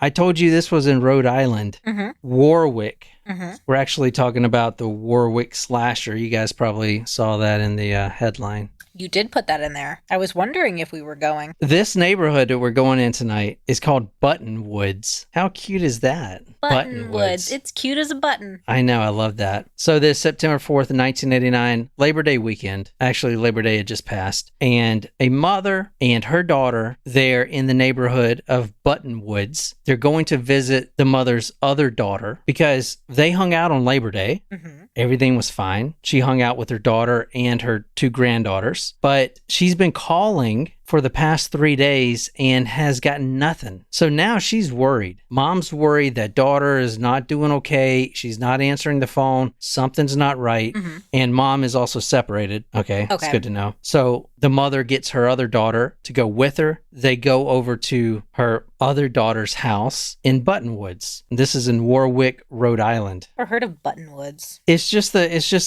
I told you this was in Rhode Island. Warwick. We're actually talking about the Warwick slasher. You guys probably saw that in the headline. You did put that in there. I was wondering if we were going. This neighborhood that we're going in tonight is called Buttonwoods. How cute is that? Buttonwoods. It's cute as a button. I know. I love that. So this September 4th, 1989, Labor Day weekend. Actually, Labor Day had just passed. And a mother and her daughter, they're in the neighborhood of Buttonwoods. They're going to visit the mother's other daughter because they hung out on Labor Day. Everything was fine. She hung out with her daughter and her 2 granddaughters. But she's been calling for the past 3 days and has gotten nothing. So now she's worried. Mom's worried that daughter is not doing okay. She's not answering the phone. Something's not right. And mom is also separated. Okay. It's good to know. So the mother gets her other daughter to go with her. They go over to her other daughter's house in Buttonwoods. This is in Warwick, Rhode Island. I've heard of Buttonwoods. It's just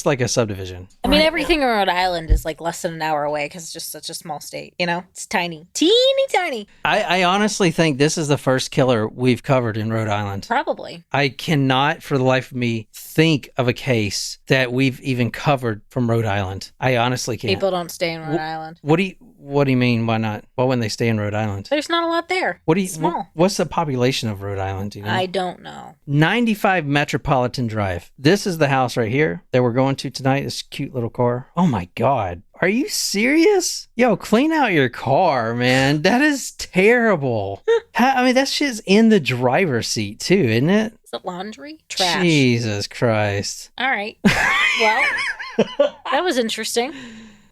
like a subdivision. I mean, everything in Rhode Island is like less than an hour away because it's just such a small state, you know? It's tiny. Teeny tiny. I honestly think this is the first killer we've covered in Rhode Island. Probably. I cannot for the life of me think of a case that we've even covered from Rhode Island. I honestly can't. People don't stay in Rhode Island. What do you mean? Why not? Why wouldn't they stay in Rhode Island? There's not a lot there. Small. What's the population of Rhode Island? Do you know? I don't know. 95 Metropolitan Drive. This is the house right here that we're going to tonight. This cute little car. Oh my God. Are you serious? Yo, clean out your car, man. That is terrible. I mean, that shit's in the driver's seat too, isn't it? Is it laundry? Trash. Jesus Christ. All right. Well, that was interesting.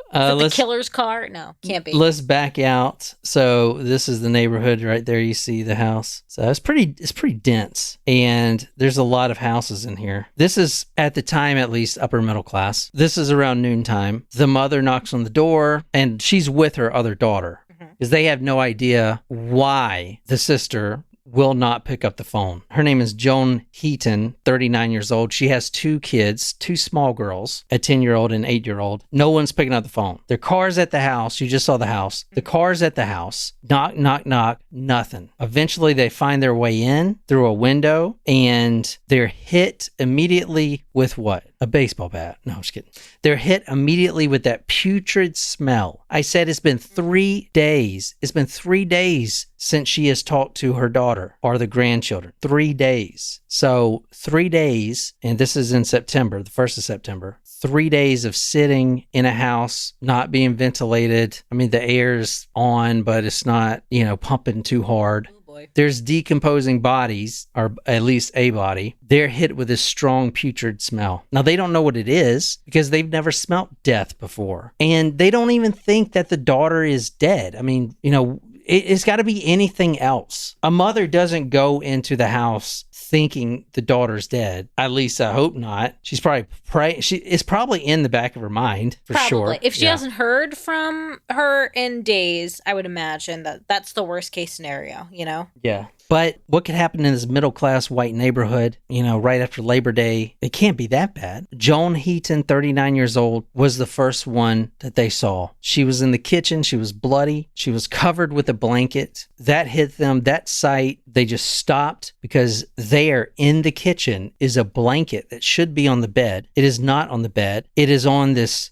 The killer's car? No, can't be. Let's back out. So this is the neighborhood right there. You see the house. So it's pretty dense, and there's a lot of houses in here. This is, at the time at least, upper middle class. This is around noontime. The mother knocks on the door, and she's with her other daughter because they have no idea why the sister will not pick up the phone. Her name is Joan Heaton, 39 years old. She has 2 kids, 2 small girls, a 10-year-old and 8-year-old. No one's picking up the phone. Their car's at the house. You just saw the house. The car's at the house. Knock, knock, knock. Nothing. Eventually, they find their way in through a window, and they're hit immediately with what? A baseball bat. No, I'm just kidding. They're hit immediately with that putrid smell. I said it's been 3 days. It's been 3 days since she has talked to her daughter or the grandchildren. 3 days. So 3 days, and this is in September, the 1st of September. 3 days of sitting in a house, not being ventilated. I mean, the air's on, but it's not, pumping too hard. There's decomposing bodies, or at least a body. They're hit with this strong putrid smell. Now, they don't know what it is because they've never smelt death before. And they don't even think that the daughter is dead. I mean, it's got to be anything else. A mother doesn't go into the house thinking the daughter's dead. At least I hope not. She's probably it's probably in the back of her mind for sure. If she hasn't heard from her in days, I would imagine that that's the worst case scenario, Yeah. But what could happen in this middle-class white neighborhood, right after Labor Day? It can't be that bad. Joan Heaton, 39 years old, was the first one that they saw. She was in the kitchen. She was bloody. She was covered with a blanket. That hit them. That sight, they just stopped because there in the kitchen is a blanket that should be on the bed. It is not on the bed. It is on this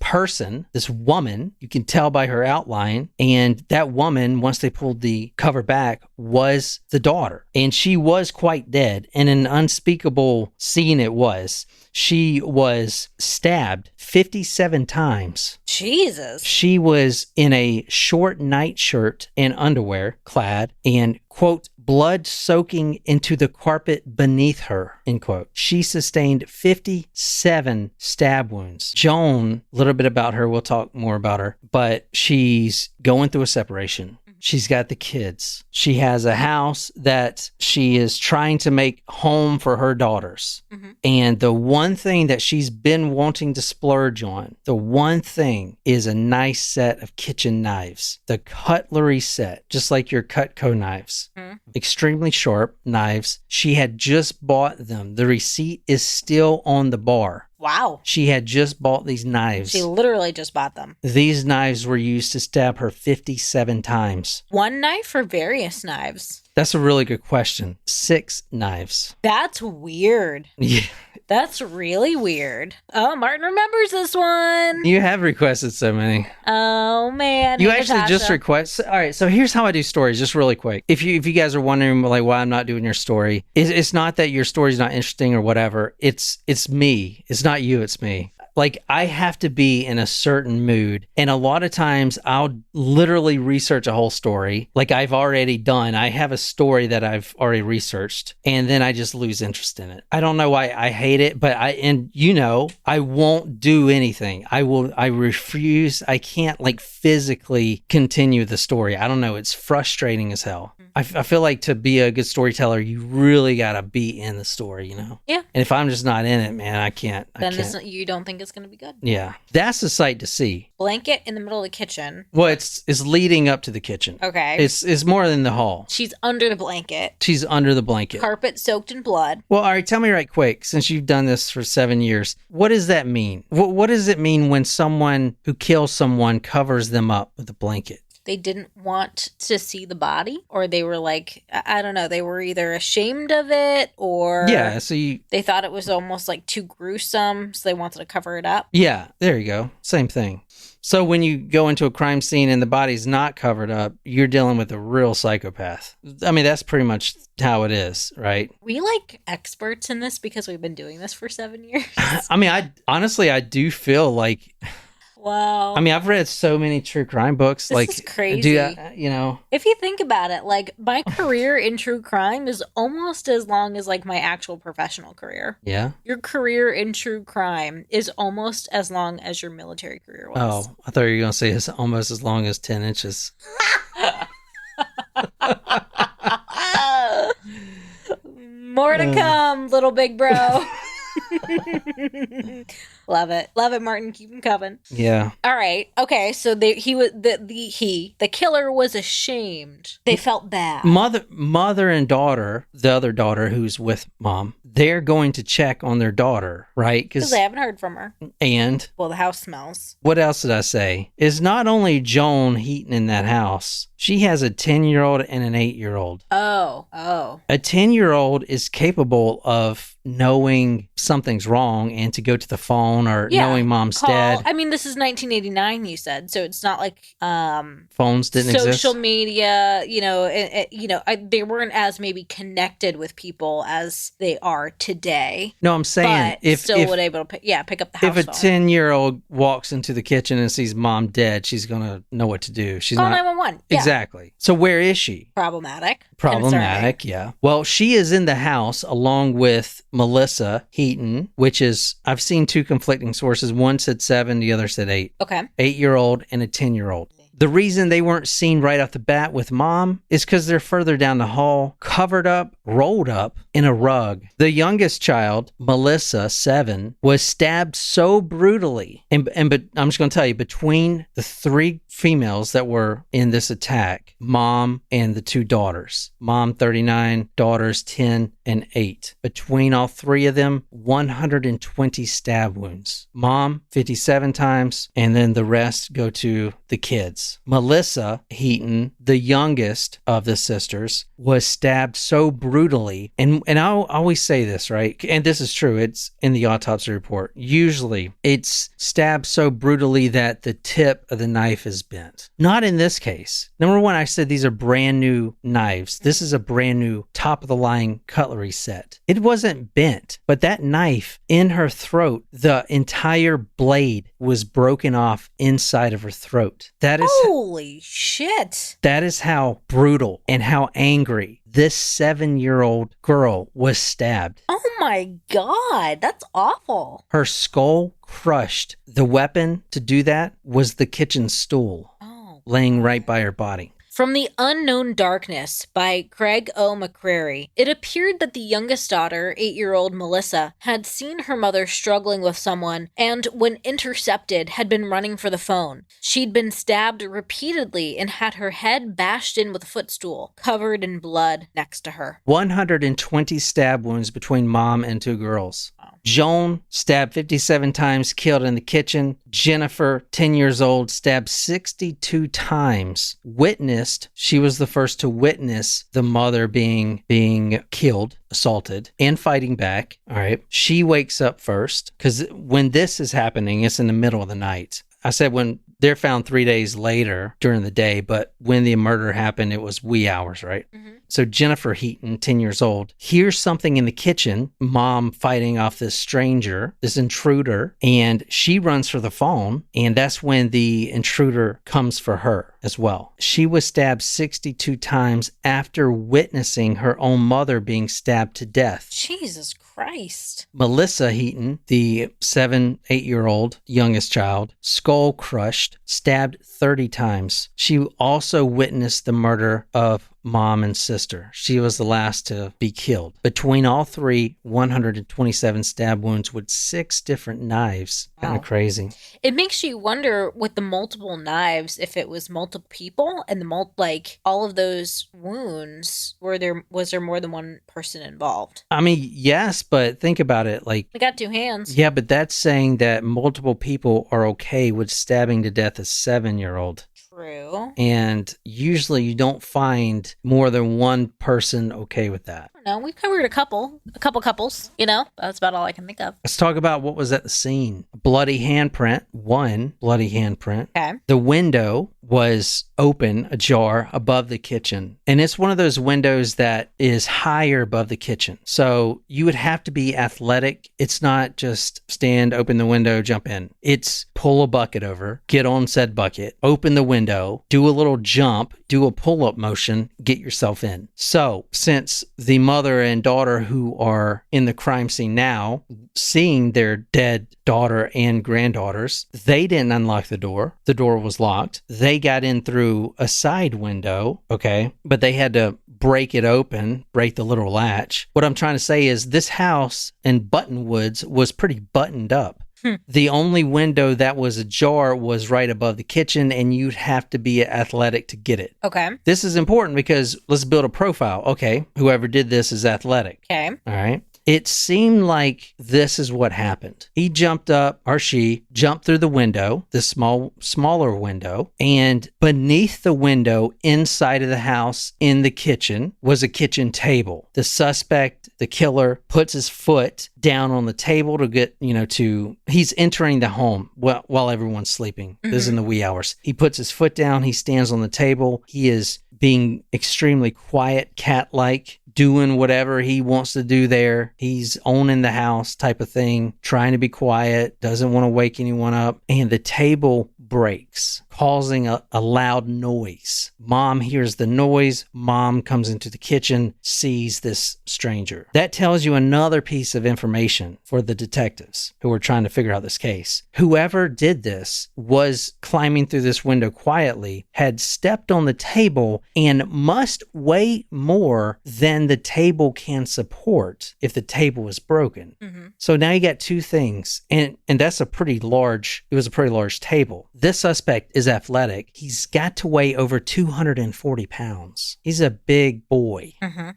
person, this woman. You can tell by her outline. And that woman, once they pulled the cover back, was the daughter, and she was quite dead, and an unspeakable scene it was. She was stabbed 57 times. Jesus. She was in a short nightshirt and underwear clad, and, quote, blood soaking into the carpet beneath her, end quote. She sustained 57 stab wounds. Joan, a little bit about her, we'll talk more about her, but she's going through a separation. She's got the kids. She has a house that she is trying to make home for her daughters. And the one thing that she's been wanting to splurge on, the one thing is a nice set of kitchen knives. The cutlery set, just like your Cutco knives. Extremely sharp knives. She had just bought them. The receipt is still on the bar. Wow. She had just bought these knives. She literally just bought them. These knives were used to stab her 57 times. One knife or various knives? That's a really good question. 6 knives. That's weird. Yeah. That's really weird. Oh, Martin remembers this one. You have requested so many. Oh, man. You Hey, actually Natasha. just request. All right, so here's how I do stories, just really quick. If you guys are wondering like why I'm not doing your story, it's not that your story's not interesting or whatever. It's me. It's not you. It's me. Like, I have to be in a certain mood. And a lot of times I'll literally research a whole story like I've already done. I have a story that I've already researched, and then I just lose interest in it. I don't know why I hate it, but I won't do anything. I refuse. I can't like physically continue the story. I don't know. It's frustrating as hell. I feel like to be a good storyteller, you really got to be in the story, you know? Yeah. And if I'm just not in it, man, I can't. You don't think it's going to be good. Yeah. That's the sight to see. Blanket in the middle of the kitchen. Well, it's leading up to the kitchen. Okay. It's more than the hall. She's under the blanket. She's under the blanket. Carpet soaked in blood. Well, all right, tell me right quick, since you've done this for 7 years, what does that mean? What does it mean when someone who kills someone covers them up with a blanket? They didn't want to see the body, or they were like, I don't know, they were either ashamed of it, or Yeah, so they thought it was almost like too gruesome, so they wanted to cover it up. Yeah, there you go. Same thing. So when you go into a crime scene and the body's not covered up, you're dealing with a real psychopath. I mean, that's pretty much how it is, right? We like experts in this because we've been doing this for 7 years. I mean, I do feel like... Wow. I mean, I've read so many true crime books. This is crazy. If you think about it, like my career in true crime is almost as long as like my actual professional career. Yeah. Your career in true crime is almost as long as your military career was. Oh, I thought you were going to say it's almost as long as 10 inches. More to come, little big bro. Love it, Martin. Keep him coming. Yeah. All right. Okay. So the killer was ashamed. They felt bad. Mother and daughter, the other daughter who's with mom, they're going to check on their daughter, right? Because they haven't heard from her. And well, the house smells. What else did I say? Is not only Joan Heaton in that house, she has a 10-year-old and an 8-year-old. Oh. A 10-year-old is capable of knowing something's wrong and to go to the phone or knowing mom's dead. I mean, this is 1989, you said, so it's not like phones didn't exist. Social media, they weren't as maybe connected with people as they are today. No, I'm saying but still would able to pick up the house if phone. a 10-year-old walks into the kitchen and sees mom dead, she's gonna know what to do. She's call not 911. Exactly. So where is she? Problematic. Concerning. Yeah. Well, she is in the house along with Melissa Heaton, which is, I've seen two conflicting sources. One said 7, the other said 8. Okay. 8-year-old and a 10-year-old. The reason they weren't seen right off the bat with mom is because they're further down the hall, covered up, rolled up in a rug. The youngest child, Melissa, 7, was stabbed so brutally. But I'm just going to tell you, between the 3 females that were in this attack, mom and the 2 daughters, mom 39, daughters 10 and 8. Between all 3 of them, 120 stab wounds. Mom, 57 times, and then the rest go to the kids. Melissa Heaton, the youngest of the sisters, was stabbed so brutally, and I'll always say this, right? And this is true, it's in the autopsy report. Usually, it's stabbed so brutally that the tip of the knife is bent. Not in this case. Number one, I said these are brand new knives. This is a brand new top-of-the-line cutlery set. It wasn't bent, but that knife in her throat, the entire blade was broken off inside of her throat. That is holy shit. That is how brutal and how angry this 7-year-old girl was stabbed. Oh my God, that's awful. Her skull crushed. The weapon to do that was the kitchen stool laying right by her body. From the Unknown Darkness by Craig O. McCrary, it appeared that the youngest daughter, 8-year-old Melissa, had seen her mother struggling with someone and, when intercepted, had been running for the phone. She'd been stabbed repeatedly and had her head bashed in with a footstool, covered in blood next to her. 120 stab wounds between mom and 2 girls. Wow. Joan, stabbed 57 times, killed in the kitchen. Jennifer, 10 years old, stabbed 62 times. Witnessed, she was the first to witness the mother being killed, assaulted, and fighting back. All right. She wakes up first because when this is happening, it's in the middle of the night. I said when they're found 3 days later during the day, but when the murder happened, it was wee hours, right? Mm-hmm. So Jennifer Heaton, 10 years old, hears something in the kitchen, mom fighting off this stranger, this intruder, and she runs for the phone, and that's when the intruder comes for her as well. She was stabbed 62 times after witnessing her own mother being stabbed to death. Jesus Christ. Melissa Heaton, the 8-year-old youngest child, skull crushed, stabbed 30 times. She also witnessed the murder of mom and sister. She was the last to be killed. Between all three, 127 stab wounds with 6 different knives. Kind of crazy. It makes you wonder with the multiple knives if it was multiple people and the all of those wounds was there more than one person involved? I mean, yes, but think about it. They got 2 hands. Yeah, but that's saying that multiple people are okay with stabbing to death a 7-year-old. True. And usually you don't find more than one person okay with that. I don't know. We've covered a couple couples, That's about all I can think of. Let's talk about what was at the scene. Bloody handprint. One bloody handprint. Okay. The window was open, ajar, above the kitchen. And it's one of those windows that is higher above the kitchen. So you would have to be athletic. It's not just stand, open the window, jump in. It's pull a bucket over, get on said bucket, open the window, do a little jump, do a pull-up motion, get yourself in. So since the mother and daughter who are in the crime scene now, seeing their dead daughter and granddaughters, they didn't unlock the door. The door was locked. They got in through a side window, okay? But they had to break it open, break the little latch. What I'm trying to say is this house in Buttonwoods was pretty buttoned up. The only window that was ajar was right above the kitchen, and you'd have to be athletic to get it. Okay. This is important because let's build a profile. Okay, whoever did this is athletic. Okay. All right. It seemed like this is what happened. He jumped up, or she jumped through the window, the smaller window, and beneath the window, inside of the house, in the kitchen, was a kitchen table. The suspect, the killer, puts his foot down on the table to get, he's entering the home while everyone's sleeping. Mm-hmm. This is in the wee hours. He puts his foot down, he stands on the table. He is being extremely quiet, cat-like, doing whatever he wants to do there. He's owning the house type of thing, trying to be quiet, doesn't want to wake anyone up. And the table breaks, causing a loud noise. Mom hears the noise. Mom comes into the kitchen, sees this stranger. That tells you another piece of information for the detectives who are trying to figure out this case. Whoever did this was climbing through this window quietly, had stepped on the table, and must weigh more than the table can support if the table is broken. Mm-hmm. So now you got 2 things, and that's it was a pretty large table. This suspect is athletic. He's got to weigh over 240 pounds. He's a big boy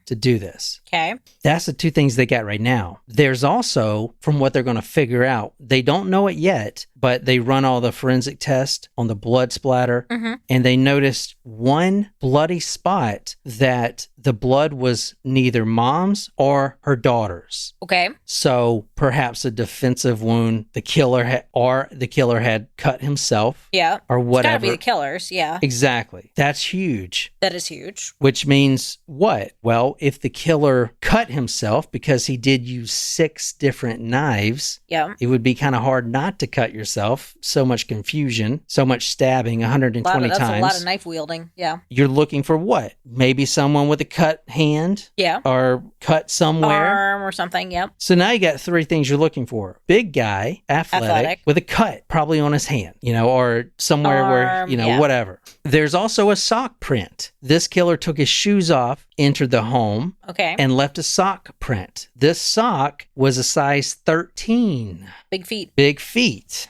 to do this. Okay. That's the 2 things they got right now. There's also, from what they're going to figure out, they don't know it yet, but they run all the forensic tests on the blood splatter, and they noticed one bloody spot that the blood was neither mom's or her daughter's. Okay. So perhaps a defensive wound. The killer had cut himself. Yeah. Or whatever. It's gotta be the killer's. Yeah. Exactly. That's huge. That is huge. Which means what? Well, if the killer cut himself because he did use 6 different knives, it would be kind of hard not to cut yourself. So much confusion, so much stabbing, 120 times. That's a lot of knife wielding. Yeah. You're looking for what? Maybe someone with a cut hand? Yeah. Or cut somewhere? Arm or something, yep. So now you got 3 things you're looking for. Big guy, athletic. With a cut, probably on his hand, or somewhere Arm, where, whatever. There's also a sock print. This killer took his shoes off, entered the home, and left a sock print. This sock was a size 13. Big feet. Big feet.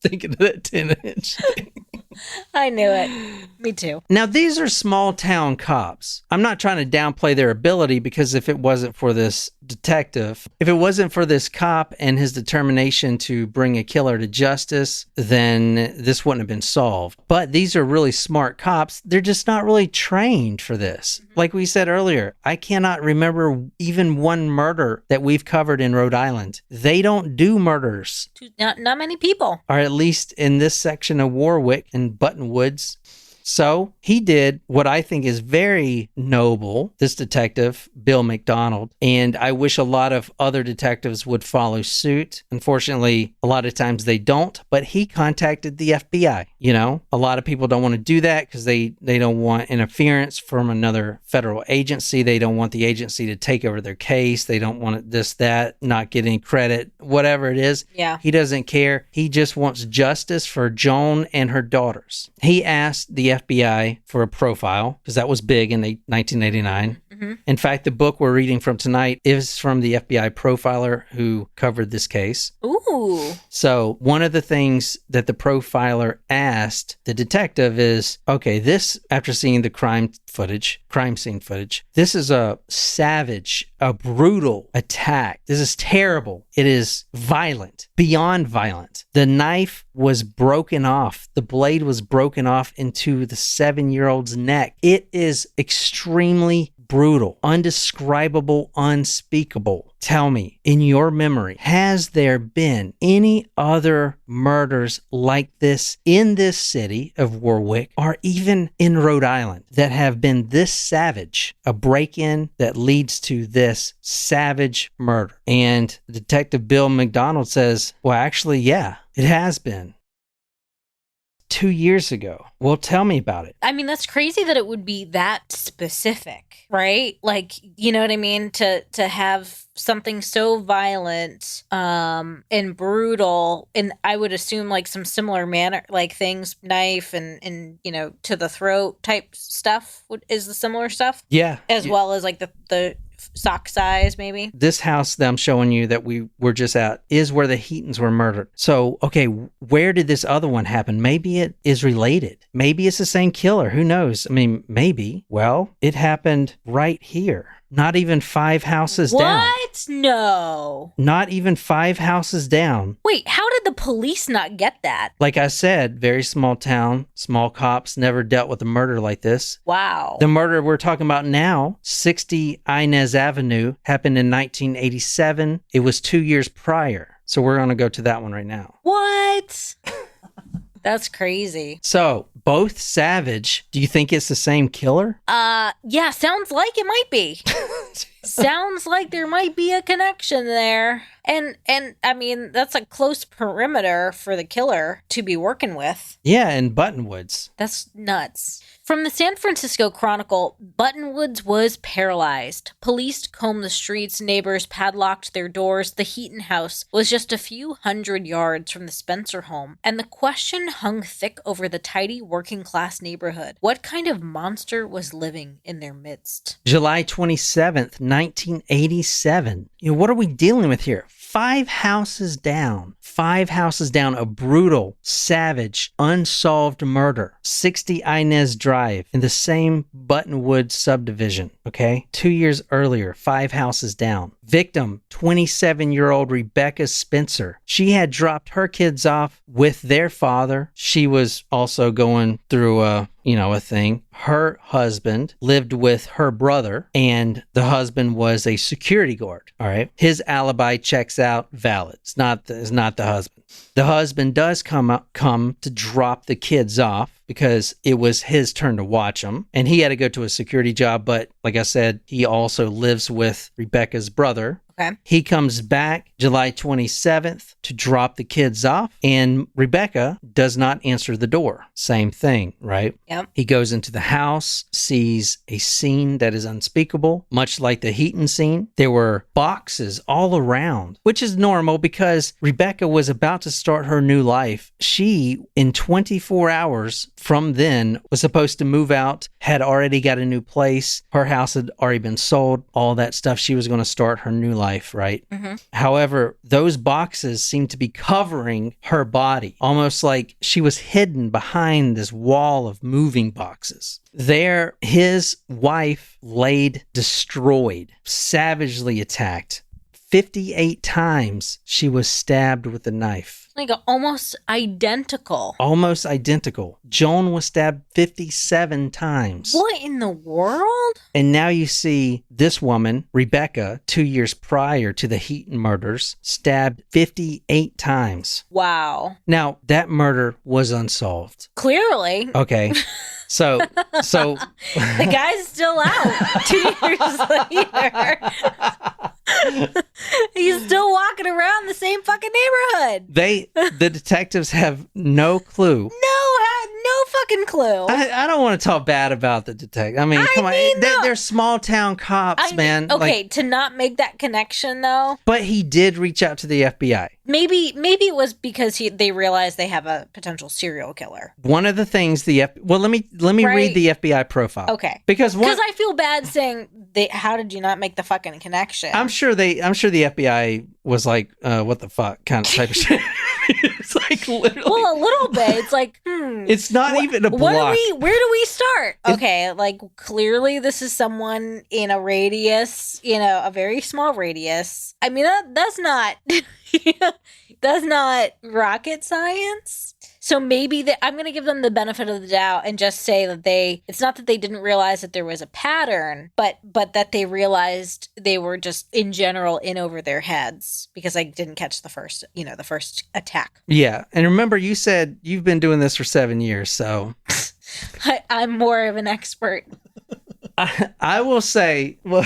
Thinking of that 10-inch thing. I knew it. Me too. Now, these are small town cops. I'm not trying to downplay their ability, because if it wasn't for this detective, if it wasn't for this cop and his determination to bring a killer to justice, then this wouldn't have been solved. But these are really smart cops. They're just not really trained for this. Like we said earlier, I cannot remember even one murder that we've covered in Rhode Island. They don't do murders. Not many people. Or at least in this section of Warwick and Buttonwoods. So he did what I think is very noble, this detective, Bill McDonald, and I wish a lot of other detectives would follow suit. Unfortunately, a lot of times they don't, but he contacted the FBI. You know, a lot of people don't want to do that because they don't want interference from another federal agency. They don't want the agency to take over their case. They don't want this, that, not get any credit, whatever it is. Yeah. He doesn't care. He just wants justice for Joan and her daughters. He asked the FBI for a profile because that was big in 1989. Mm-hmm. In fact, the book we're reading from tonight is from the FBI profiler who covered this case. Ooh. So one of the things that the profiler asked the detective is, okay, this, after seeing the crime scene footage, this is a savage, a brutal attack. This is terrible. It is violent, beyond violent. The knife was broken off. The blade was broken off into the 7-year-old's neck. It is extremely brutal, undescribable, unspeakable. Tell me, in your memory, has there been any other murders like this in this city of Warwick or even in Rhode Island that have been this savage? A break-in that leads to this savage murder. And Detective Bill McDonald says, well, actually, yeah, it has been. 2 years ago. Well, tell me about it. I mean, that's crazy that it would be that specific, right? Like, you know what I mean? To have something so violent and brutal, and I would assume like some similar manner, like things, knife and you know, to the throat type stuff is the similar stuff. Yeah. As well as like the sock size, maybe. This house that I'm showing you that we were just at is where the Heatons were murdered. So, okay, where did this other one happen? Maybe it is related. Maybe it's the same killer. Who knows? I mean, maybe. Well, it happened right here. Not even 5 houses down. What? No. Not even 5 houses down. Wait, how did the police not get that? Like I said, very small town, small cops, never dealt with a murder like this. Wow. The murder we're talking about now, 60 Inez Avenue, happened in 1987. It was 2 years prior. So we're going to go to that one right now. What? That's crazy. So, both savage. Do you think it's the same killer? Yeah, sounds like it might be. Sounds like there might be a connection there. And I mean, that's a close perimeter for the killer to be working with. Yeah, in Buttonwoods. That's nuts. From the San Francisco Chronicle, Buttonwoods was paralyzed. Police combed the streets, neighbors padlocked their doors. The Heaton house was just a few hundred yards from the Spencer home, and the question hung thick over the tidy working-class neighborhood. What kind of monster was living in their midst? July 27th, 1987. You know, what are we dealing with here? 5 houses down. 5 houses down. A brutal, savage, unsolved murder. 60 Inez Drive in the same Buttonwood subdivision. Okay? 2 years earlier, 5 houses down. Victim, 27-year-old Rebecca Spencer. She had dropped her kids off with their father. She was also going through a thing. Her husband lived with her brother, and the husband was a security guard. All right. His alibi checks out, valid. It's not the husband. The husband does come to drop the kids off because it was his turn to watch them, and he had to go to a security job. But like I said, he also lives with Rebecca's brother. Okay. He comes back July 27th to drop the kids off, and Rebecca does not answer the door. Same thing, right? Yep. He goes into the house, sees a scene that is unspeakable, much like the Heaton scene. There were boxes all around, which is normal because Rebecca was about to start her new life. She, in 24 hours, from then was supposed to move out, had already got a new place. Her house had already been sold, all that stuff. She was going to start her new life, right? Mm-hmm. However, those boxes seemed to be covering her body, almost like she was hidden behind this wall of moving boxes. There, his wife laid destroyed, savagely attacked. 58 times she was stabbed with a knife. Like almost identical. Almost identical. Joan was stabbed 57 times. What in the world? And now you see this woman, Rebecca, 2 years prior to the Heaton murders, stabbed 58 times. Wow. Now, that murder was unsolved. Clearly. Okay. So the guy's still out 2 years later. He's still walking around the same fucking neighborhood. The detectives have no clue. No fucking clue. I don't want to talk bad about the detective. I mean, come on. They're small town cops, man. Okay, to not make that connection though. But he did reach out to the FBI. Maybe it was because they realized they have a potential serial killer. One of the things let me read the FBI profile. Okay. Because I feel bad saying how did you not make the fucking connection? I'm sure the FBI was like, what the fuck kind of type of shit. It's like literally. Well, a little bit. It's like, It's not even a block. Where do we start? Okay, like clearly this is someone in a radius, a very small radius. I mean, that's not that's not rocket science. So maybe I'm going to give them the benefit of the doubt and just say that it's not that they didn't realize that there was a pattern, but that they realized they were just in general in over their heads because I didn't catch the first attack. Yeah. And remember, you said you've been doing this for 7 years, so. I'm more of an expert. I will say, well.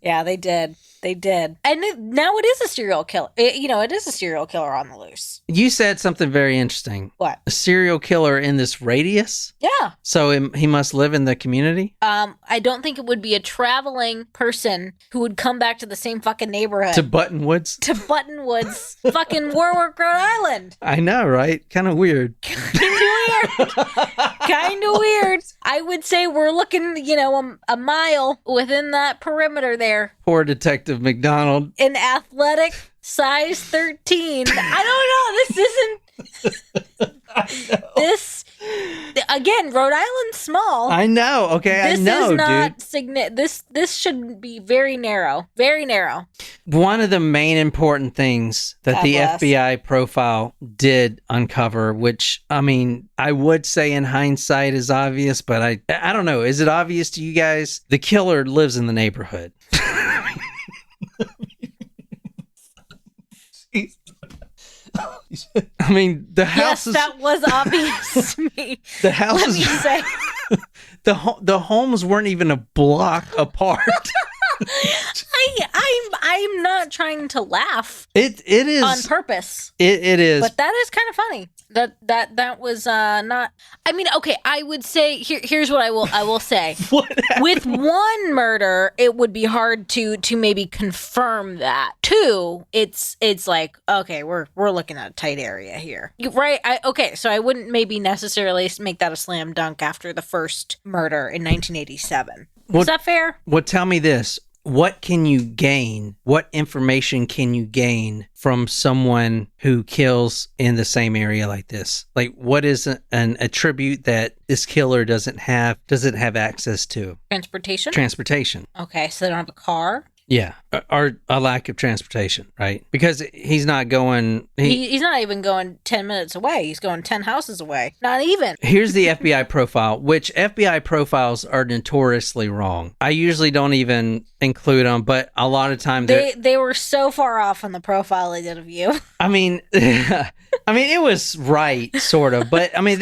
Yeah, they did. They did. And now it is a serial killer. It is a serial killer on the loose. You said something very interesting. What? A serial killer in this radius? Yeah. So he must live in the community? I don't think it would be a traveling person who would come back to the same fucking neighborhood. To Buttonwoods? To Buttonwoods, fucking Warwick, Rhode Island. I know, right? Kind of weird. Kind of weird. I would say we're looking, a mile within that perimeter there. Poor Detective McDonald. An athletic size 13. I don't know. This isn't. This again, Rhode Island's small. I know. Okay, I know, This is dude. not This should be very narrow. Very narrow. One of the main important things that God the bless. FBI profile did uncover, which, I mean, I would say in hindsight is obvious, but I don't know. Is it obvious to you guys? The killer lives in the neighborhood. I mean, the house is... Yes, that was obvious to me. The house Let is... me say. The homes weren't even a block apart. I'm not trying to laugh. It is on purpose. It is. But that is kind of funny. That was not. I mean, okay. I would say here's what I will say. With one murder, it would be hard to maybe confirm that. Two, it's like, okay, we're looking at a tight area here, right? Okay, so I wouldn't maybe necessarily make that a slam dunk after the first murder in 1987. Is that fair? Well, tell me this. What can you gain? What information can you gain from someone who kills in the same area like this? Like, what is an attribute that this killer doesn't have access to? Transportation. Okay, so they don't have a car? Yeah, or a lack of transportation, right? Because he's not going... He's not even going 10 minutes away. He's going 10 houses away. Not even. Here's the FBI profile, which FBI profiles are notoriously wrong. I usually don't even include them, but a lot of times... They were so far off on the profile they did of you. I mean, it was right, sort of, but I mean,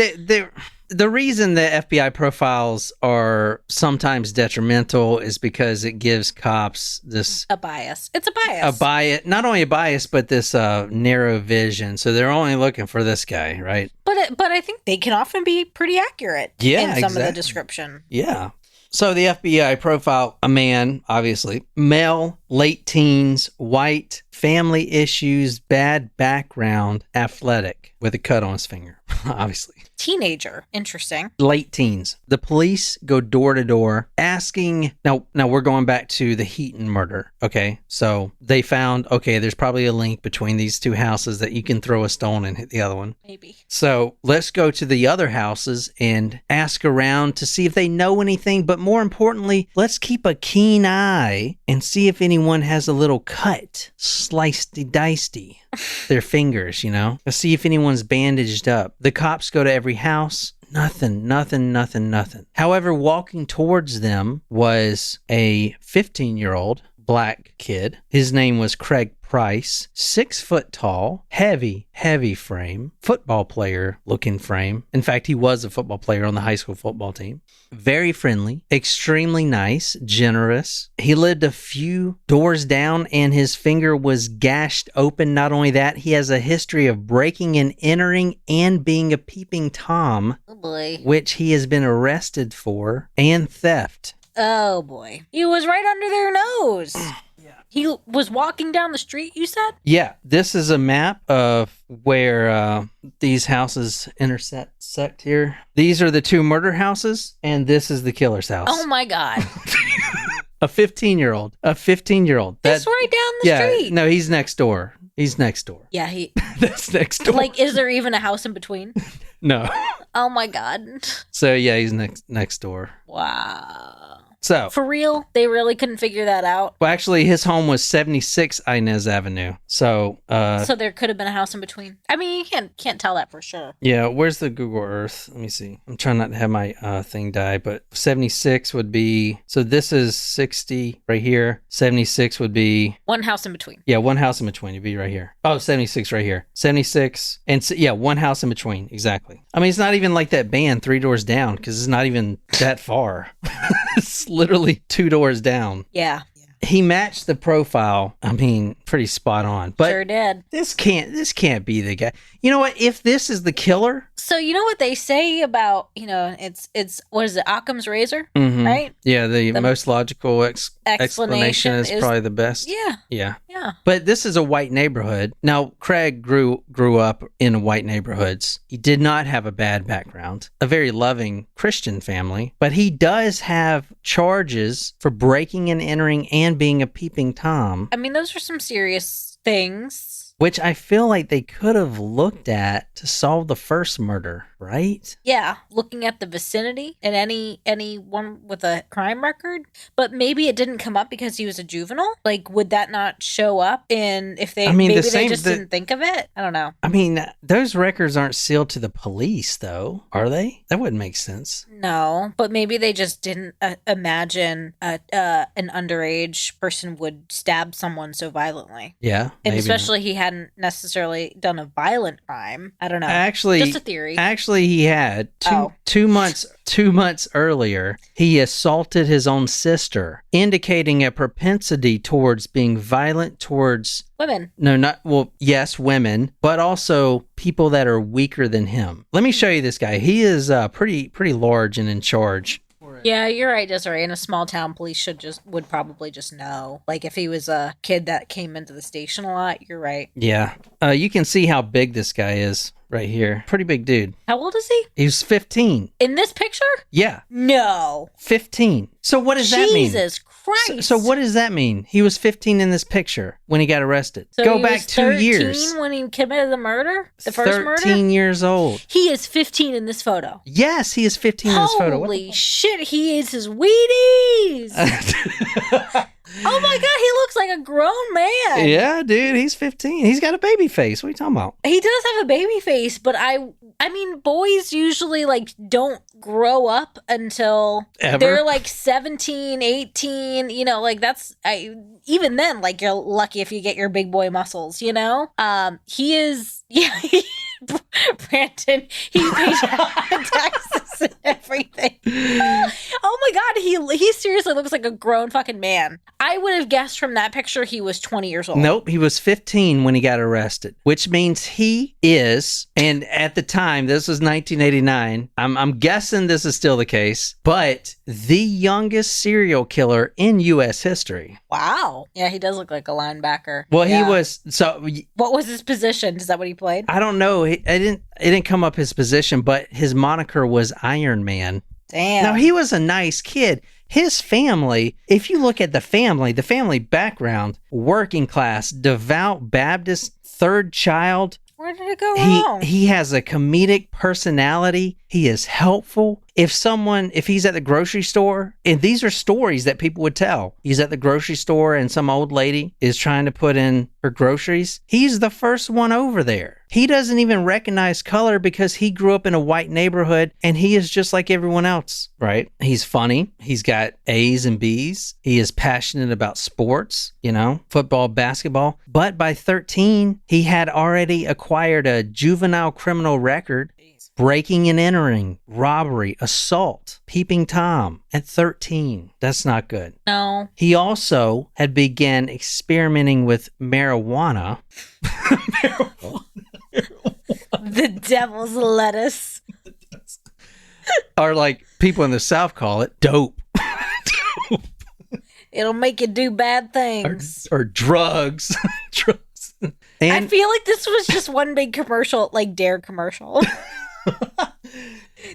the reason the FBI profiles are sometimes detrimental is because it gives cops a bias. It's a bias. A bias, not only a bias, but this narrow vision. So they're only looking for this guy, right? But I think they can often be pretty accurate in some of the description. Yeah. So the FBI profile, a man, obviously, male, late teens, white, family issues, bad background, athletic, with a cut on his finger, obviously. Teenager. Interesting. Late teens. The police go door to door asking. Now we're going back to the Heaton murder. Okay. So they found, there's probably a link between these two houses that you can throw a stone and hit the other one. Maybe. So let's go to the other houses and ask around to see if they know anything. But more importantly, let's keep a keen eye and see if anyone has a little cut, sliced-diced their fingers, Let's see if anyone's bandaged up. The cops go to every house. Nothing. However, walking towards them was a 15-year-old black kid. His name was Craig Price, 6 foot tall, heavy frame, football player looking frame. In fact, he was a football player on the high school football team. Very friendly, extremely nice, generous. He lived a few doors down and his finger was gashed open. Not only that, he has a history of breaking and entering and being a peeping Tom. Oh boy. Which he has been arrested for, and theft. Oh boy. He was right under their nose. He was walking down the street, you said? Yeah, this is a map of where these houses intersect here. These are the 2 murder houses, and this is the killer's house. Oh my God. A 15-year-old. That's right down the street. No, he's next door. Yeah, That's next door. Like, is there even a house in between? No. Oh my God. So, yeah, he's next door. Wow. So, for real? They really couldn't figure that out? Well, actually, his home was 76 Inez Avenue. So there could have been a house in between. I mean, you can't tell that for sure. Yeah, where's the Google Earth? Let me see. I'm trying not to have my thing die, but 76 would be, so this is 60 right here. 76 would be... one house in between. Yeah, one house in between. It'd be right here. Oh, 76 right here. 76, and one house in between. Exactly. I mean, it's not even like that band 3 doors down, because it's not even that far. It's literally 2 doors down. Yeah. He matched the profile. I mean, pretty spot on. But sure did. This can't be the guy. You know what? If this is the killer. So you know what they say about, it's what is it, Occam's razor, mm-hmm. right? Yeah, the most logical explanation is probably the best. Yeah. But this is a white neighborhood. Now, Craig grew up in white neighborhoods. He did not have a bad background, a very loving Christian family, but he does have charges for breaking and entering and being a peeping Tom. I mean, those are some serious things. Which I feel like they could have looked at to solve the first murder, right? Yeah, looking at the vicinity and anyone with a crime record. But maybe it didn't come up because he was a juvenile? Like, would that not show up in if they they just didn't think of it? I don't know. I mean, those records aren't sealed to the police, though, are they? That wouldn't make sense. No, but maybe they just didn't imagine an underage person would stab someone so violently. Yeah, and especially he hadn't necessarily done a violent crime. I don't know. Actually, just a theory. Actually, he had two months earlier. He assaulted his own sister, indicating a propensity towards being violent towards women. Yes, women, but also people that are weaker than him. Let me show you this guy. He is pretty large and in charge. Yeah, you're right, Desiree. In a small town, police would probably just know. Like if he was a kid that came into the station a lot, you're right. Yeah. You can see how big this guy is right here. Pretty big dude. How old is he? He's 15. In this picture? Yeah. No. 15. So what does that mean? Jesus Christ. So what does that mean? He was 15 in this picture when he got arrested. So Go back 2 years. When he committed the murder? The first murder? 13 years old. He is 15 in this photo. Yes, he is 15 in this photo. Holy shit, he eats his Wheaties. Oh my God, he looks like a grown man. Yeah, dude, he's 15. He's got a baby face. What are you talking about? He does have a baby face, but I mean, boys usually don't grow up until they're 17, 18, even then, you're lucky if you get your big boy muscles, He is, Brandon, he paid taxes and everything. Oh my God, he seriously looks like a grown fucking man. I would have guessed from that picture he was 20 years old. Nope, he was 15 when he got arrested, which means he is, and at the time, this was 1989, I'm guessing this is still the case, but the youngest serial killer in U.S. history. Wow. Yeah, he does look like a linebacker. Well, yeah. he was, so... What was his position? Is that what he played? I don't know. It didn't come up his position, but his moniker was Iron Man. Damn. Now, he was a nice kid. His family, if you look at the family background, working class, devout Baptist, third child. Where did it go wrong? He has a comedic personality. He is helpful. If he's at the grocery store, and these are stories that people would tell. He's at the grocery store and some old lady is trying to put in her groceries. He's the first one over there. He doesn't even recognize color because he grew up in a white neighborhood and he is just like everyone else, right? He's funny. He's got A's and B's. He is passionate about sports, football, basketball. But by 13, he had already acquired a juvenile criminal record. Breaking and entering, robbery, assault, peeping Tom at 13. That's not good. No. He also had began experimenting with marijuana. The devil's lettuce. Or like people in the South call it, dope. It'll make you do bad things. Or drugs. Drugs. And I feel like this was just one big commercial, like Dare commercial.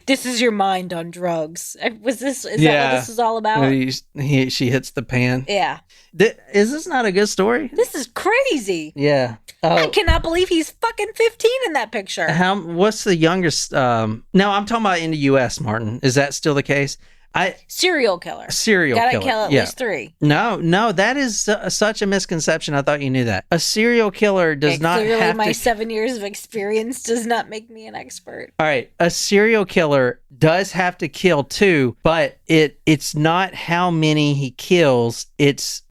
This is your mind on drugs. Is that what this is all about? She hits the pan. Yeah. Is this not a good story? This is crazy. Yeah. I cannot believe he's fucking 15 in that picture. What's the youngest? No, I'm talking about in the U.S., Martin. Is that still the case? Serial killer. Gotta kill at least 3. No, that is such a misconception. I thought you knew that. A serial killer does not clearly have my to... 7 years of experience does not make me an expert. All right, a serial killer does have to kill 2, but it's not how many he kills. It's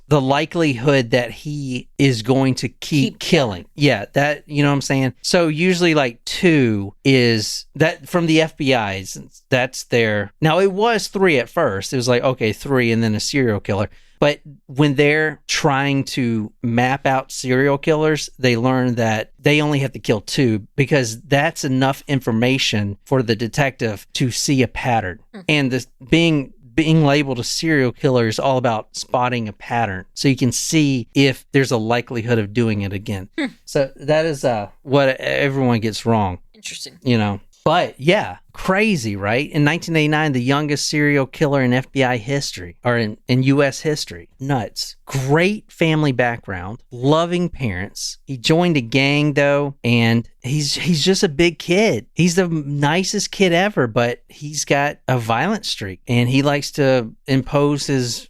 the likelihood that he is going to keep killing. Yeah, that, you know what I'm saying? So usually like 2 is that from the FBI. That's their... Now it was 3 at first. It was like, okay, 3 and then a serial killer. But when they're trying to map out serial killers, they learn that they only have to kill 2 because that's enough information for the detective to see a pattern. And being labeled a serial killer is all about spotting a pattern. So you can see if there's a likelihood of doing it again. So that is what everyone gets wrong. Interesting. But yeah, crazy, right? In 1989, the youngest serial killer in FBI history, or in U.S. history. Nuts. Great family background, loving parents. He joined a gang though, and he's just a big kid. He's the nicest kid ever, but he's got a violent streak, and he likes to impose his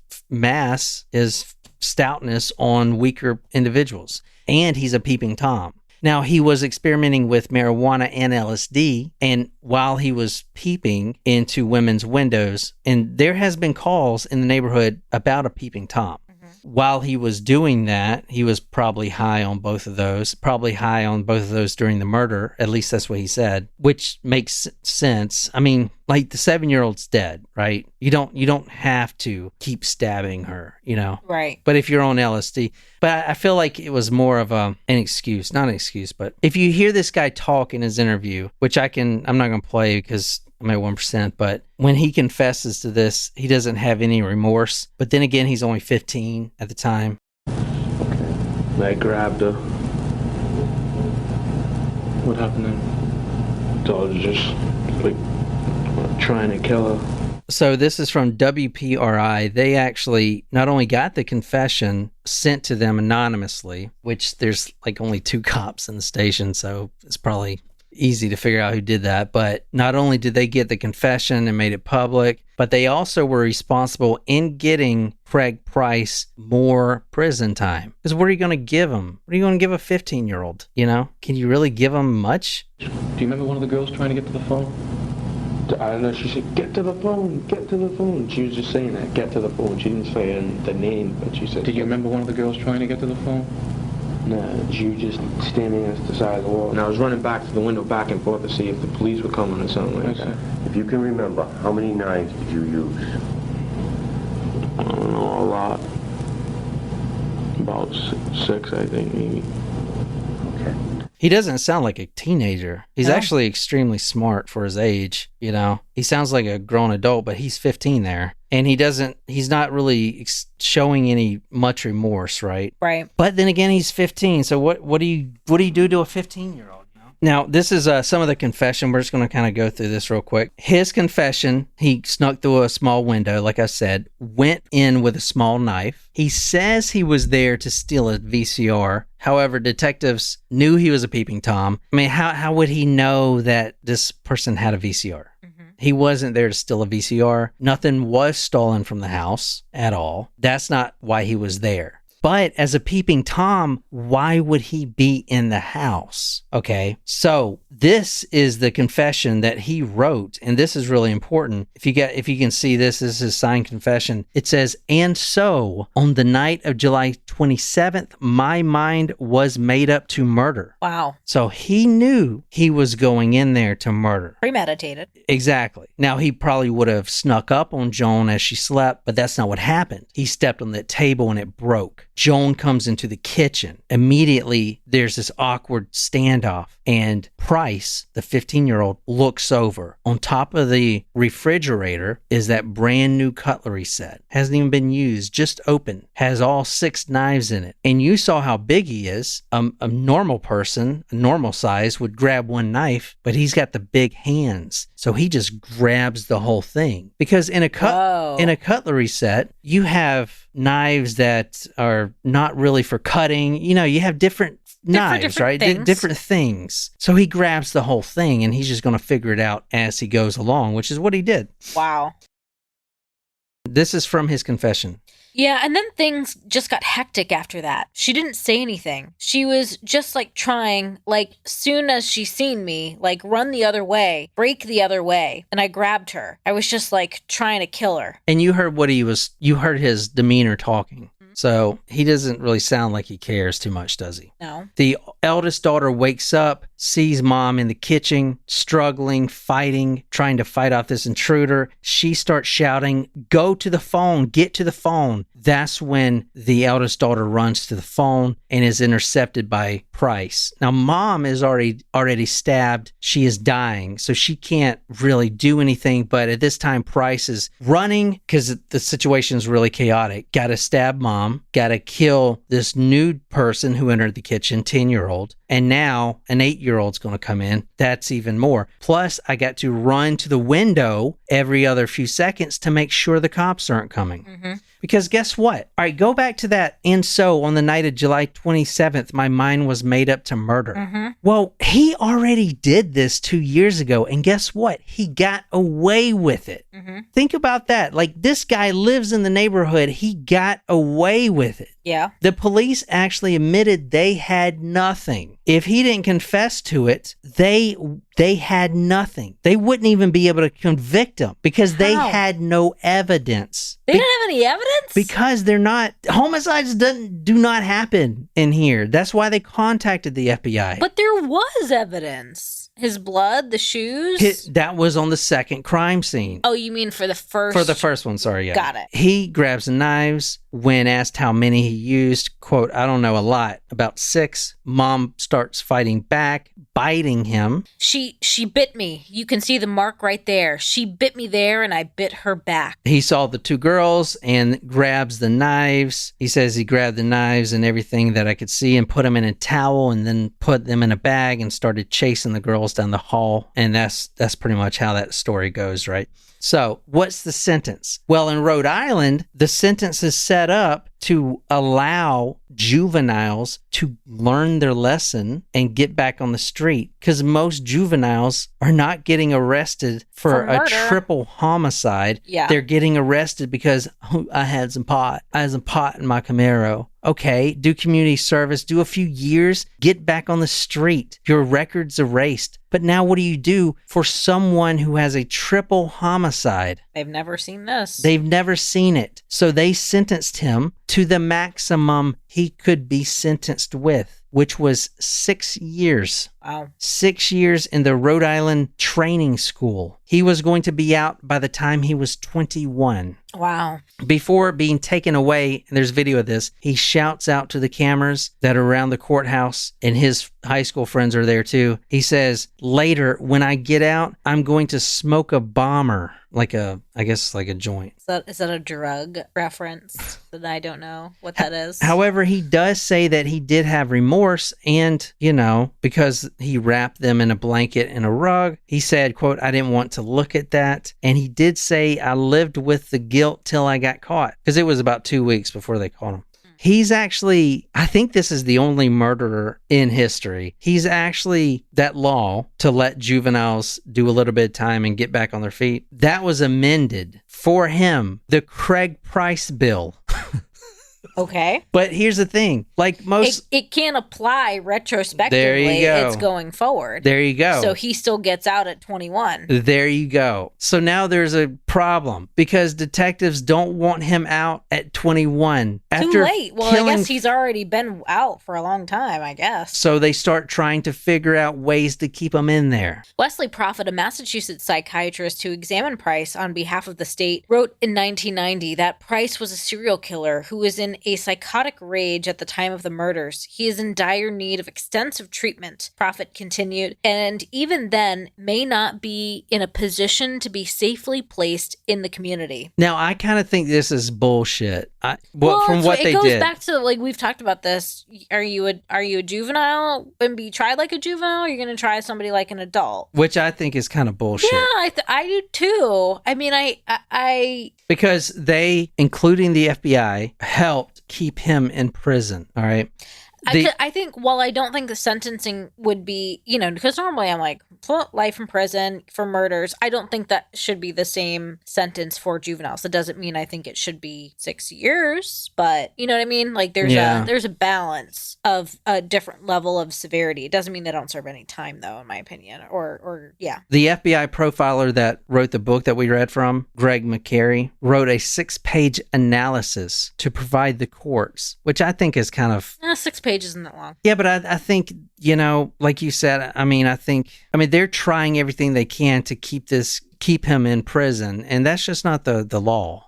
stoutness on weaker individuals. And he's a peeping Tom. Now, he was experimenting with marijuana and LSD, and while he was peeping into women's windows, and there has been calls in the neighborhood about a peeping Tom. While he was doing that, he was probably high on both of those during the murder. At least that's what he said, which makes sense. I mean, like the 7-year-old's dead, right? You don't have to keep stabbing her, Right. But if you're on LSD, but I feel like it was more of not an excuse, but if you hear this guy talk in his interview, which I'm not going to play because I'm at 1%, but when he confesses to this, he doesn't have any remorse. But then again, he's only 15 at the time. Okay. I grabbed her. What happened then? So I was just like trying to kill her. So this is from WPRI. They actually not only got the confession sent to them anonymously, which there's like only 2 cops in the station, so it's probably easy to figure out who did that. But not only did they get the confession and made it public, but they also were responsible in getting Craig Price more prison time. Because what are you going to give him? What are you going to give a 15-year-old? Can you really give him much? Do you remember one of the girls trying to get to the phone? I don't know, she said, get to the phone. She was just saying that, get to the phone. She didn't say the name, but she said... Do you remember one of the girls trying to get to the phone? Nah, you just standing against the side of the wall. And I was running back to the window back and forth to see if the police were coming or something like that. If you can remember, how many knives did you use? I don't know, a lot. About 6, I think, maybe. Okay. He doesn't sound like a teenager. He's actually extremely smart for his age, you know. He sounds like a grown adult, but he's 15 there. And he's not really showing any much remorse, right? Right. But then again, he's 15. So what do you do to a 15-year-old? Now, this is some of the confession. We're just going to kind of go through this real quick. His confession, he snuck through a small window, like I said, went in with a small knife. He says he was there to steal a VCR. However, detectives knew he was a peeping Tom. I mean, how would he know that this person had a VCR? He wasn't there to steal a VCR. Nothing was stolen from the house at all. That's not why he was there. But as a peeping Tom, why would he be in the house? Okay, so this is the confession that he wrote, and this is really important. If you can see this is his signed confession. It says, "And so, on the night of July 27th, my mind was made up to murder." Wow. So he knew he was going in there to murder. Premeditated. Exactly. Now, he probably would have snuck up on Joan as she slept, but that's not what happened. He stepped on that table and it broke. Joan comes into the kitchen. Immediately, there's this awkward standoff, and Price, the 15-year-old, looks over. On top of the refrigerator is that brand new cutlery set. Hasn't even been used, just open. Has all 6 knives in it. And you saw how big he is. A normal person, a normal size, would grab one knife, but he's got the big hands. So he just grabs the whole thing. Because in a cutlery set, you have knives that are not really for cutting. You know, you have different knives, right? Different things. So he grabs the whole thing, and he's just going to figure it out as he goes along, which is what he did. Wow. This is from his confession. Yeah, and then things just got hectic after that. She didn't say anything. She was just trying, soon as she seen me, run the other way, break the other way, and I grabbed her. I was just trying to kill her. And you heard you heard his demeanor talking. So he doesn't really sound like he cares too much, does he? No. The eldest daughter wakes up, sees mom in the kitchen, struggling, fighting, trying to fight off this intruder. She starts shouting, "Go to the phone, get to the phone." That's when the eldest daughter runs to the phone and is intercepted by Price. Now, mom is already stabbed. She is dying, so she can't really do anything. But at this time, Price is running because the situation is really chaotic. Got to stab mom, got to kill this new person who entered the kitchen, 10-year-old. And now an 8-year-old's going to come in. That's even more. Plus, I got to run to the window every other few seconds to make sure the cops aren't coming. Mm-hmm. Because guess what? All right, go back to that. And so on the night of July 27th, my mind was made up to murder. Mm-hmm. Well, he already did this 2 years ago. And guess what? He got away with it. Mm-hmm. Think about that. This guy lives in the neighborhood. He got away with it. Yeah. The police actually admitted they had nothing. If he didn't confess to it, they had nothing. They wouldn't even be able to convict him because they had no evidence. They didn't have any evidence? Because they're not, homicides do not happen in here. That's why they contacted the FBI. But there was evidence. His blood, the shoes? That was on the second crime scene. Oh, you mean for the first? For the first one, sorry. Yeah. Got it. He grabs the knives. When asked how many he used, quote, "I don't know, a lot, about 6. Mom starts fighting back, biting him. She bit me. You can see the mark right there. She bit me there and I bit her back. He saw the 2 girls and grabs the knives. He says he grabbed the knives and everything that I could see and put them in a towel and then put them in a bag and started chasing the girls down the hall. And that's pretty much how that story goes, right? So what's the sentence? Well, in Rhode Island, the sentence is set up to allow juveniles to learn their lesson and get back on the street, because most juveniles are not getting arrested for a triple homicide. Yeah. They're getting arrested because I had some pot. I had some pot in my Camaro. Okay, do community service, do a few years, get back on the street. Your record's erased. But now what do you do for someone who has a triple homicide? They've never seen this. They've never seen it. So they sentenced him to the maximum he could be sentenced with, which was 6 years. Wow. 6 years in the Rhode Island training school. He was going to be out by the time he was 21. Wow. Before being taken away, and there's video of this, he shouts out to the cameras that are around the courthouse, and his high school friends are there too. He says, later, when I get out, I'm going to smoke a bomber. I guess like a joint. Is that a drug reference that I don't know what that is? However, he does say that he did have remorse and, because he wrapped them in a blanket and a rug, he said, quote, I didn't want to look at that. And he did say, I lived with the guilt till I got caught, because it was about 2 weeks before they caught him. He's actually, I think this is the only murderer in history. He's actually, that law to let juveniles do a little bit of time and get back on their feet, that was amended for him. The Craig Price bill. Okay. But here's the thing, like most... It can't apply retrospectively. There you go. It's going forward. There you go. So he still gets out at 21. There you go. So now there's a problem because detectives don't want him out at 21. Too late. Well, I guess he's already been out for a long time, I guess. So they start trying to figure out ways to keep him in there. Wesley Prophet, a Massachusetts psychiatrist who examined Price on behalf of the state, wrote in 1990 that Price was a serial killer who was in a psychotic rage at the time of the murders. He is in dire need of extensive treatment, Prophet continued, and even then may not be in a position to be safely placed in the community. Now, I kind of think this is bullshit. It goes back to, like, we've talked about this. Are you a juvenile and be tried like a juvenile? Or are you going to try somebody like an adult? Which I think is kind of bullshit. Yeah, I do too. I mean, I because they, including the FBI, helped keep him in prison. All right. I think, while I don't think the sentencing would be, because normally I'm like, life in prison for murders. I don't think that should be the same sentence for juveniles. That doesn't mean I think it should be 6 years, but you know what I mean? Like there's a balance of a different level of severity. It doesn't mean they don't serve any time though, in my opinion, or yeah. The FBI profiler that wrote the book that we read from, Greg McCary, wrote a 6-page analysis to provide the courts, which I think is kind of... 6 pages isn't that long. Yeah, but I think, like you said, I mean, they're trying everything they can to keep him in prison, and that's just not the law,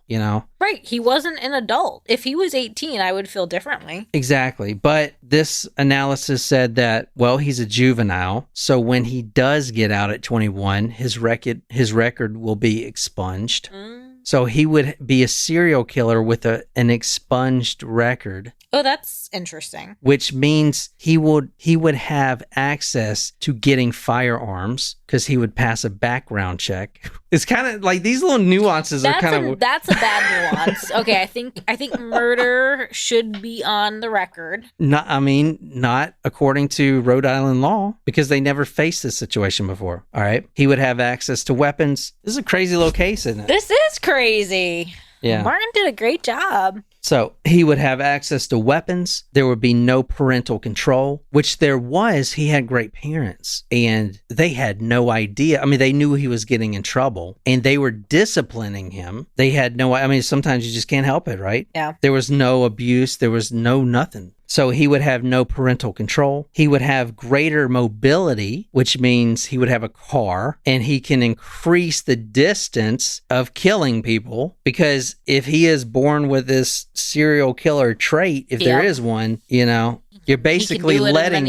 Right. He wasn't an adult. If he was 18, I would feel differently. Exactly. But this analysis said that, well, he's a juvenile, so when he does get out at 21, his record will be expunged. So he would be a serial killer with an expunged record. Oh, that's interesting. Which means he would have access to getting firearms because he would pass a background check. It's kind of like these little nuances are kind of... That's a bad nuance. Okay, I think murder should be on the record. Not according to Rhode Island law, because they never faced this situation before. All right. He would have access to weapons. This is a crazy little case, isn't it? This is crazy. Yeah. Martin did a great job. So he would have access to weapons. There would be no parental control, which there was. He had great parents and they had no idea. I mean, they knew he was getting in trouble and they were disciplining him. They had sometimes you just can't help it, right? Yeah. There was no abuse. There was no nothing. So he would have no parental control. He would have greater mobility, which means he would have a car and he can increase the distance of killing people, because if he is born with this serial killer trait, if there is one, you're basically letting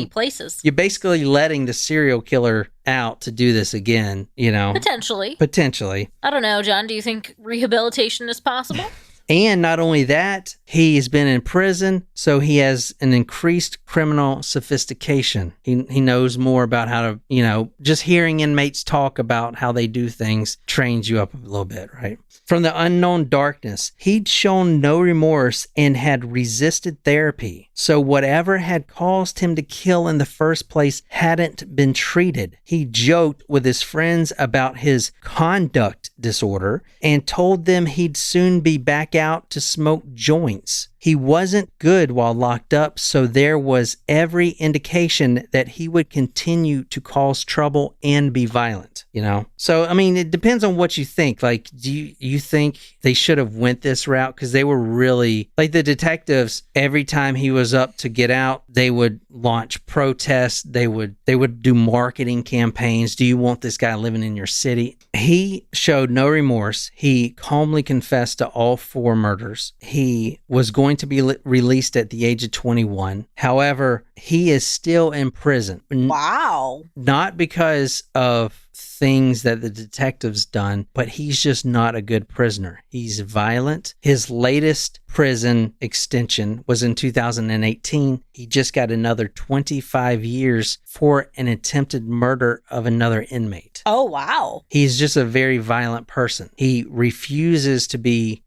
the serial killer out to do this again, Potentially. I don't know, John. Do you think rehabilitation is possible? And not only that, he's been in prison, so he has an increased criminal sophistication. He knows more about how to, just hearing inmates talk about how they do things trains you up a little bit, right? From the unknown darkness, he'd shown no remorse and had resisted therapy. So whatever had caused him to kill in the first place hadn't been treated. He joked with his friends about his conduct disorder and told them he'd soon be back out to smoke joints. He wasn't good while locked up, so there was every indication that he would continue to cause trouble and be violent, you know? So, I mean, it depends on what you think. Like, do you think they should have went this route? Because they were really, like the detectives, every time he was up to get out, they would launch protests. They would do marketing campaigns. Do you want this guy living in your city? He showed no remorse. He calmly confessed to all 4 murders. He was going to be released at the age of 21. However, he is still in prison. Wow. Not because of things that the detectives done, but he's just not a good prisoner. He's violent. His latest prison extension was in 2018. He just got another 25 years for an attempted murder of another inmate. Oh, wow. He's just a very violent person. He refuses to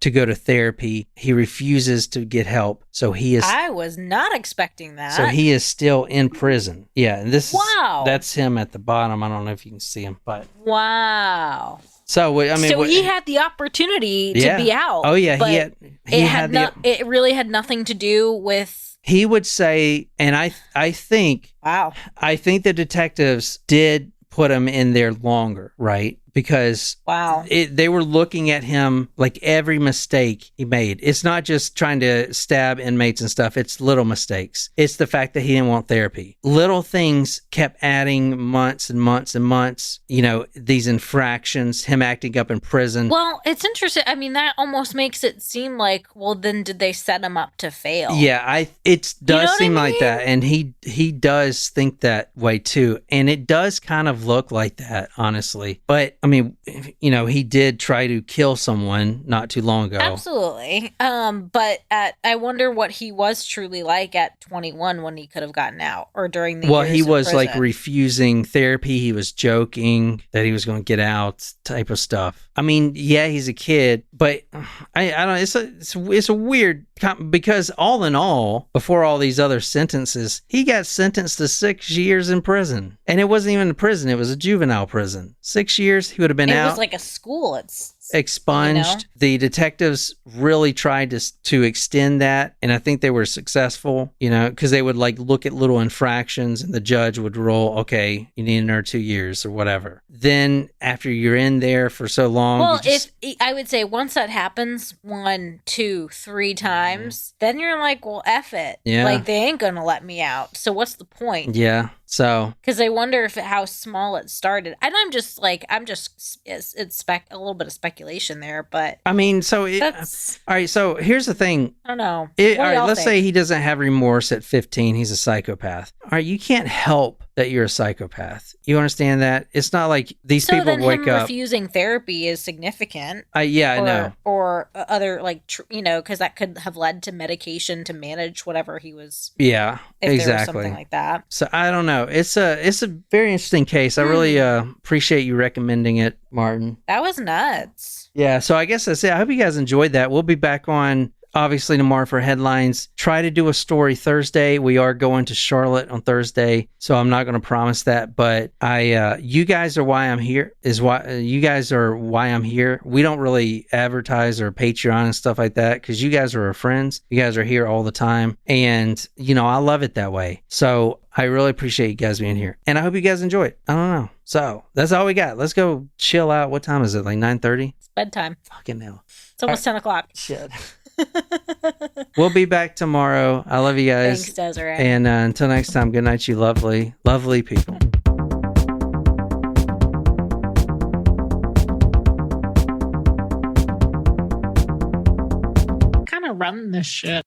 go to therapy. He refuses to get help. So he is... I was not expecting that. So he is still in prison. Yeah, and that's him at the bottom. I don't know if you can see him, but... Wow. So, I mean... So he had the opportunity to be out. Oh, yeah. But it really had nothing to do with... He would say, and I think... Wow. I think the detectives did put him in there longer, right? Because they were looking at him like every mistake he made. It's not just trying to stab inmates and stuff. It's little mistakes. It's the fact that he didn't want therapy. Little things kept adding months and months and months. You know, these infractions, him acting up in prison. Well, it's interesting. I mean, that almost makes it seem like, well, then did they set him up to fail? Yeah, it does seem like that. And he does think that way too. And it does kind of look like that, honestly. But I mean, you know, he did try to kill someone not too long ago. Absolutely. But I wonder what he was truly like at 21 when he could have gotten out, or during the years he was prison. Like refusing therapy. He was joking that he was going to get out, type of stuff. I mean, yeah, he's a kid, but I don't. It's a weird, because all in all, before all these other sentences, he got sentenced to 6 years in prison, and it wasn't even a prison; it was a juvenile prison. 6 years, he would have been out. It was like a school. It's expunged. You know? The detectives really tried to extend that, and I think they were successful, you know, because they would like look at little infractions and the judge would roll, okay, you need another 2 years or whatever. Then after you're in there for so long, I would say once that happens 1, 2, 3 times, then you're like, well, F it. Yeah. Like, they ain't gonna let me out, so what's the point? Yeah. So, because I wonder how small it started, and it's a little bit of speculation there, but I mean, all right. So here's the thing. I don't know. All right, let's say he doesn't have remorse at 15. He's a psychopath. All right, you can't help that you're a psychopath. You understand that? It's not like these people wake up. Refusing therapy is significant. I know. Or other, because that could have led to medication to manage whatever he was. Yeah, if exactly. There was something like that. So I don't know. It's a very interesting case. I really appreciate you recommending it, Martin. That was nuts. Yeah. So I guess that's it. I hope you guys enjoyed that. We'll be back on, obviously, tomorrow for headlines. Try to do a story Thursday. We are going to Charlotte on Thursday, so I'm not going to promise that. But you guys are why I'm here. You guys are why I'm here. We don't really advertise or Patreon and stuff like that because you guys are our friends. You guys are here all the time, and I love it that way. So I really appreciate you guys being here, and I hope you guys enjoy it. I don't know. So that's all we got. Let's go chill out. What time is it? Like 9:30? It's bedtime. Fucking hell. It's almost 10 o'clock. Shit. We'll be back tomorrow. I love you guys. Thanks, Desiree. And until next time, good night, you lovely, lovely people. Kind of run this shit.